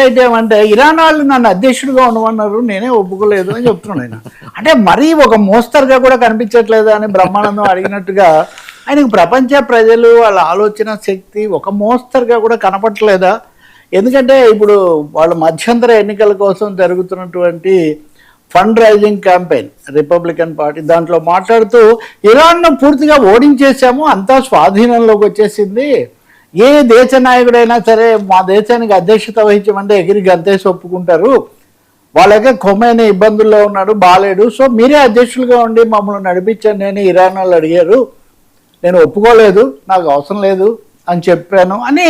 Highlight ఏమంటే Iran వాళ్ళు నన్ను అధ్యక్షుడిగా ఉండమన్నారు, నేనే ఒప్పుకోలేదు అని చెప్తున్నాడు ఆయన. అంటే మరీ ఒక మోస్తరుగా కూడా కనిపించట్లేదా అని బ్రహ్మానందం అడిగినట్టుగా ఆయనకు ప్రపంచ ప్రజలు వాళ్ళ ఆలోచన శక్తి ఒక మోస్తరుగా కూడా కనపట్లేదా? ఎందుకంటే ఇప్పుడు వాళ్ళ మధ్యంతర ఎన్నికల కోసం జరుగుతున్నటువంటి fund raising campaign Republican party దాంట్లో మాట్లాడుతూ ఇరాన్ను పూర్తిగా ఓడించేసాము, అంతా స్వాధీనంలోకి వచ్చేసింది, ఏ దేశ నాయకుడైనా సరే మా దేశానికి అధ్యక్షత వహించమంటే ఎగిరి గంతేసి ఒప్పుకుంటారు, వాళ్ళకే ఖొమైనీ ఇబ్బందుల్లో ఉన్నాడు, బాలేడు, సో మీరే అధ్యక్షులుగా ఉండి మమ్మల్ని నడిపించండి అని ఇరాన్ వాళ్ళు అడిగారు, నేను ఒప్పుకోలేదు, నాకు అవసరం లేదు అని చెప్పాను అని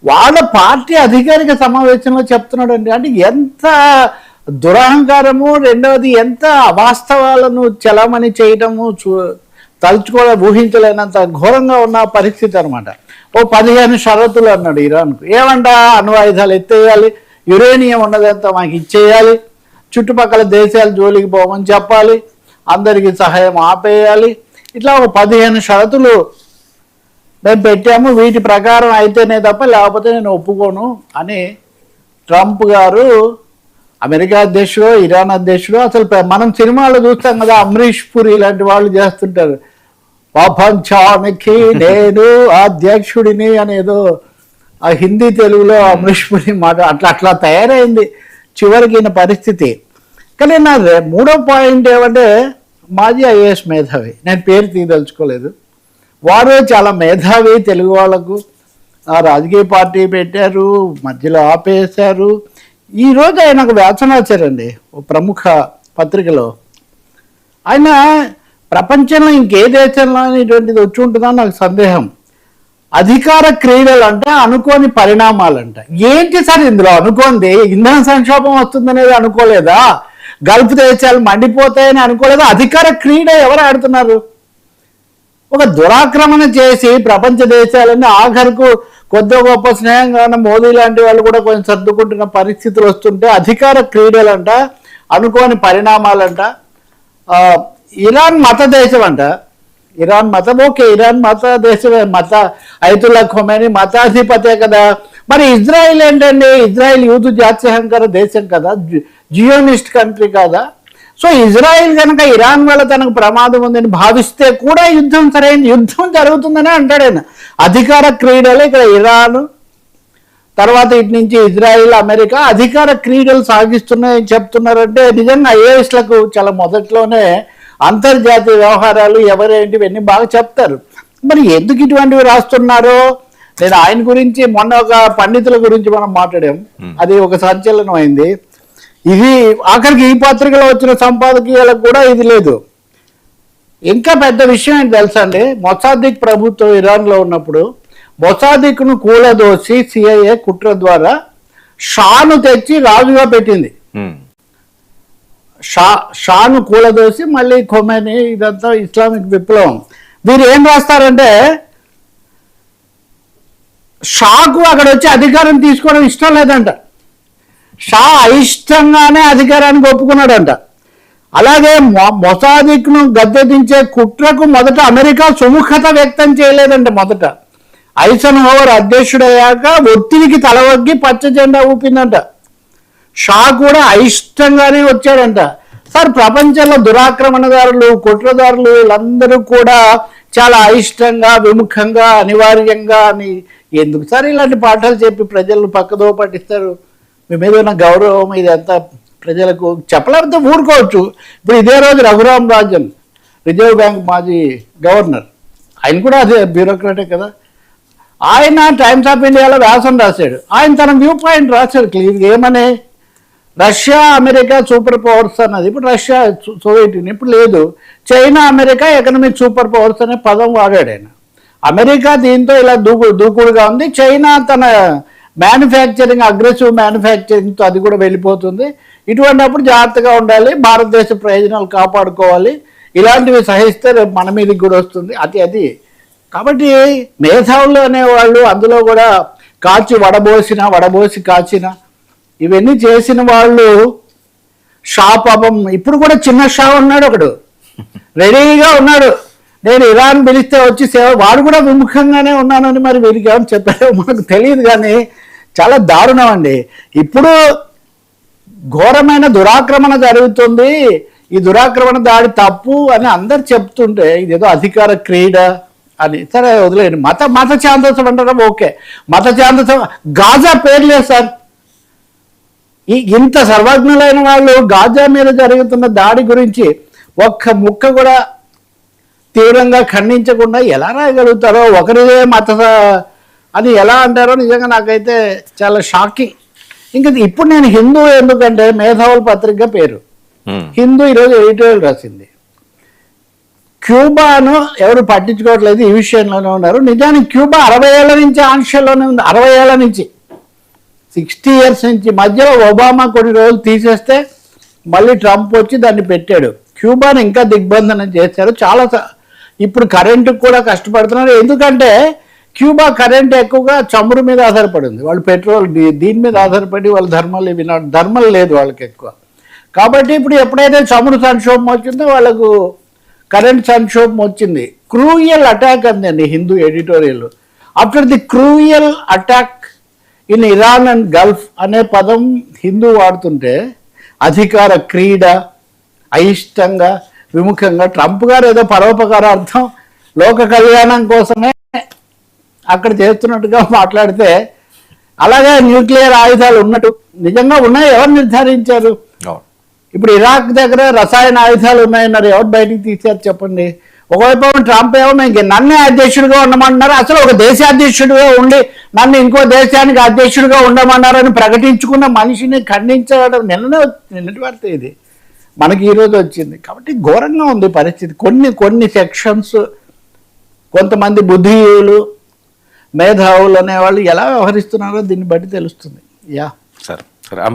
వాళ్ళ పార్టీ అధికారిక సమావేశంలో చెప్తున్నాడండి. అంటే ఎంత దురహంకారము, రెండవది ఎంత అవాస్తవాలను చలామణి చేయటము తలుచుకోవడం ఊహించలేనంత ఘోరంగా ఉన్న పరిస్థితి అనమాట. ఓ 15 షరతులు అన్నాడు ఇరాన్కు. ఏమంట, అణ్వాయుధాలు ఎత్తేయాలి, యురేనియం ఉన్నదంతా మాకు ఇచ్చేయాలి, చుట్టుపక్కల దేశాలు జోలికి పోమని చెప్పాలి, అందరికీ సహాయం ఆపేయాలి, ఇట్లా ఒక 15 షరతులు మేము పెట్టాము, వీటి ప్రకారం అయితేనే తప్ప లేకపోతే నేను ఒప్పుకోను అని ట్రంప్ గారు, అమెరికా అధ్యక్షుడు, ఇరాన్ అధ్యక్షుడు, అసలు మనం సినిమాలో చూస్తాం కదా, అమరీష్ పురి ఇలాంటి వాళ్ళు చేస్తుంటారు, ప్రపంచానికి నేను అధ్యక్షుడిని అనేదో ఆ హిందీ తెలుగులో అమరీష్ పురి మాట అట్లా తయారైంది చివరికి ఈయన పరిస్థితి. కానీ నా మూడో పాయింట్ ఏమంటే మాజీ ఐఏఎస్ మేధావి, నేను పేరు తీయదలుచుకోలేదు, వారు చాలా మేధావి, తెలుగు వాళ్ళకు ఆ రాజకీయ పార్టీ పెట్టారు, మధ్యలో ఆపేశారు. ఈరోజు ఆయన ఒక వ్యాసం రాశారండి ఓ ప్రముఖ పత్రికలో. ఆయన ప్రపంచంలో ఇంకే దేశంలో ఇటువంటిది వచ్చి ఉంటుందో నాకు సందేహం. అధికార క్రీడలు అంట, అనుకోని పరిణామాలంట. ఏంటి సార్ ఇందులో అనుకోండి? ఇంధన సంక్షోభం వస్తుందనేది అనుకోలేదా? గల్ఫ్ దేశాలు మండిపోతాయని అనుకోలేదా? అధికార క్రీడ ఎవరు ఆడుతున్నారు? ఒక దురాక్రమణ చేసి ప్రపంచ దేశాలన్నీ ఆఖరుకు కొద్ది గొప్ప స్నేహంగా ఉన్న మోదీ లాంటి వాళ్ళు కూడా కొంచెం సర్దుకుంటున్న పరిస్థితులు వస్తుంటే అధికార క్రీడలంట, అనుకోని పరిణామాలంట. ఇరాన్ మత దేశం అంట, ఇరాన్ మతం ఓకే, ఇరాన్ మత దేశమే, మత అయతుల్లా ఖొమైనీ మతాధిపతే కదా. మరి ఇజ్రాయిల్ ఏంటండి? ఇజ్రాయిల్ యూదు జాత్యహంకార దేశం కదా, జియోనిస్ట్ కంట్రీ కదా. సో ఇజ్రాయిల్ కనుక ఇరాన్ వల్ల తనకు ప్రమాదం ఉందని భావిస్తే కూడా యుద్ధం సరైన యుద్ధం జరుగుతుందని అంటాడు ఆయన. అధికార క్రీడలు ఇక్కడ ఇరాన్, తర్వాత ఇటు నుంచి ఇజ్రాయిల్, అమెరికా అధికార క్రీడలు సాగిస్తున్నాయని చెప్తున్నారంటే నిజంగా ఐఏఎస్లకు చాలా మొదట్లోనే అంతర్జాతీయ వ్యవహారాలు ఎవరేంటి ఇవన్నీ బాగా చెప్తారు. మరి ఎందుకు ఇటువంటివి రాస్తున్నారో నేను ఆయన గురించి మొన్న ఒక పండితుల గురించి మనం మాట్లాడాం, అది ఒక సంచలనం అయింది. ఇది ఆఖరికి ఈ పత్రికలో వచ్చిన సంపాదకీయాలకు కూడా ఇది లేదు. ఇంకా పెద్ద విషయం ఏంటి తెలుసా అండి? మొసాదిక్ ప్రభుత్వం ఇరాన్లో ఉన్నప్పుడు మొసాదిక్ను కూలదోసి సిఐఏ కుట్ర ద్వారా షాను తెచ్చి రాజుగా పెట్టింది. షాను కూలదోసి మళ్ళీ ఖొమైనీ, ఇదంతా ఇస్లామిక్ విప్లవం. వీరు ఏం రాస్తారంటే షాకు అక్కడ వచ్చి అధికారం తీసుకోవడం ఇష్టం లేదంట, షా అయిష్టంగానే అధికారానికి ఒప్పుకున్నాడంట. అలాగే మొసాదిక్ను గద్దెదించే కుట్రకు మొదట అమెరికా సుముఖత వ్యక్తం చేయలేదంట. మొదట ఐసన్హోవర్ అధ్యక్షుడయ్యాక ఒత్తిడికి తలవగ్గి పచ్చ జెండా ఊపిందంట. షా కూడా అయిష్టంగానే వచ్చాడంట. సార్ ప్రపంచంలో దురాక్రమణదారులు, కుట్రదారులు వీళ్ళందరూ కూడా చాలా అయిష్టంగా, విముఖంగా, అనివార్యంగా అని ఎందుకు సార్ ఇలాంటి పాఠాలు చెప్పి ప్రజలు పక్కదో పట్టిస్తారు? మీ మీద ఉన్న గౌరవం ఇదంతా ప్రజలకు చెప్పలేకపోతే ఊరుకోవచ్చు. ఇప్పుడు ఇదే రోజు రఘురామ్ రాజన్, రిజర్వ్ బ్యాంక్ మాజీ గవర్నర్, ఆయన కూడా అదే బ్యూరోక్రాటే కదా, ఆయన టైమ్స్ ఆఫ్ ఇండియాలో వ్యాసం రాశాడు. ఆయన తన వ్యూ పాయింట్ రాశాడు క్లియర్గా. ఏమని? రష్యా అమెరికా సూపర్ పవర్స్ అన్నది ఇప్పుడు రష్యా సోవియట్ యూనియన్ ఇప్పుడు లేదు, China America economic super powers అనే పదం వాడాడు ఆయన. అమెరికా దీంతో ఇలా దూకుడుగా ఉంది, చైనా తన మ్యానుఫ్యాక్చరింగ్, అగ్రెసివ్ మ్యానుఫ్యాక్చరింగ్తో అది కూడా వెళ్ళిపోతుంది. ఇటువంటిప్పుడు జాగ్రత్తగా ఉండాలి, భారతదేశ ప్రయోజనాలు కాపాడుకోవాలి, ఇలాంటివి సహిస్తే రేపు మన మీదకి కూడా వస్తుంది అది. కాబట్టి మేధావులు అనేవాళ్ళు అందులో కూడా కాచి వడబోసి కాచిన ఇవన్నీ చేసిన వాళ్ళు. షా పాపం ఇప్పుడు కూడా చిన్న షా ఉన్నాడు, ఒకడు రెడీగా ఉన్నాడు, నేను ఇరాన్ పిలిస్తే వచ్చి సేవ, వాడు కూడా విముఖంగానే ఉన్నానని మరి వీరికి ఏమని చెప్పారో మనకు తెలియదు. కానీ చాలా దారుణం అండి. ఇప్పుడు ఘోరమైన దురాక్రమణ జరుగుతుంది, ఈ దురాక్రమణ దాడి తప్పు అని అందరు చెప్తుంటే ఇదేదో అధికార క్రీడ అని. సరే వదిలేయండి. మత ఛాందసం అంటారా, ఓకే. మత ఛాందసం గాజా పేర్లేదు సార్. ఇంత సర్వజ్ఞులైన వాళ్ళు గాజా మీద జరుగుతున్న దాడి గురించి ఒక్క ముక్క కూడా తీవ్రంగా ఖండించకుండా ఎలా రాయగలుగుతారో, ఒకరిదే మత అని ఎలా అంటారో నిజంగా నాకైతే చాలా షాకింగ్. ఇంకా ఇప్పుడు నేను హిందూ ఎందుకంటే మేధావుల పత్రిక పేరు హిందూ ఈరోజు ఎడిటోరియల్ రాసింది. క్యూబాను ఎవరు పట్టించుకోవట్లేదు, ఈ విషయంలోనే ఉన్నారు. నిజానికి క్యూబా 60 ఏళ్ల నుంచి ఆంక్షల్లోనే ఉంది. 60 ఏళ్ల నుంచి, 60 years నుంచి. మధ్యలో ఒబామా కొన్ని రోజులు తీసేస్తే మళ్ళీ ట్రంప్ వచ్చి దాన్ని పెట్టాడు. క్యూబాను ఇంకా దిగ్బంధనం చేశారు. చాలా ఇప్పుడు కరెంటుకు కూడా కష్టపడుతున్నారు. ఎందుకంటే క్యూబా కరెంట్ ఎక్కువగా చమురు మీద ఆధారపడింది. వాళ్ళు పెట్రోల్ దీని మీద ఆధారపడి వాళ్ళ ధర్మం లేదు వాళ్ళకి ఎక్కువ. కాబట్టి ఇప్పుడు ఎప్పుడైతే చమురు సంక్షోభం వచ్చిందో వాళ్ళకు కరెంట్ సంక్షోభం వచ్చింది. క్రూయల్ అటాక్ అందండి Hindu editorial. After the cruel attack in Iran and Gulf అనే పదం హిందూ వాడుతుంటే అధికార క్రీడ, అయిష్టంగా, విముఖంగా ట్రంప్ గారు ఏదో పరోపకారార్థం లోక కళ్యాణం కోసమే అక్కడ చేస్తున్నట్టుగా మాట్లాడితే, అలాగే న్యూక్లియర్ ఆయుధాలు ఉన్నట్టు నిజంగా ఉన్నాయి ఎవరు నిర్ధారించారు? ఇప్పుడు ఇరాక్ దగ్గర రసాయన ఆయుధాలు ఉన్నాయన్నారు, ఎవరు బయటికి తీశారు చెప్పండి? ఒకవైపు ట్రంప్ ఏమో మేము నన్నే అధ్యక్షుడిగా ఉండమంటున్నారు, అసలు ఒక దేశాధ్యక్షుడిగా ఉండి నన్ను ఇంకో దేశానికి అధ్యక్షుడిగా ఉండమన్నారని ప్రకటించుకున్న మనిషిని ఖండించడం నిన్నటి వార్త ఇది మనకి ఈరోజు వచ్చింది. కాబట్టి ఘోరంగా ఉంది పరిస్థితి. కొన్ని సెక్షన్స్, కొంతమంది బుద్ధిజీవులు, మేధావులు అనేవాళ్ళు ఎలా వ్యవహరిస్తున్నారో దీన్ని బట్టి తెలుస్తుంది. Yeah sir.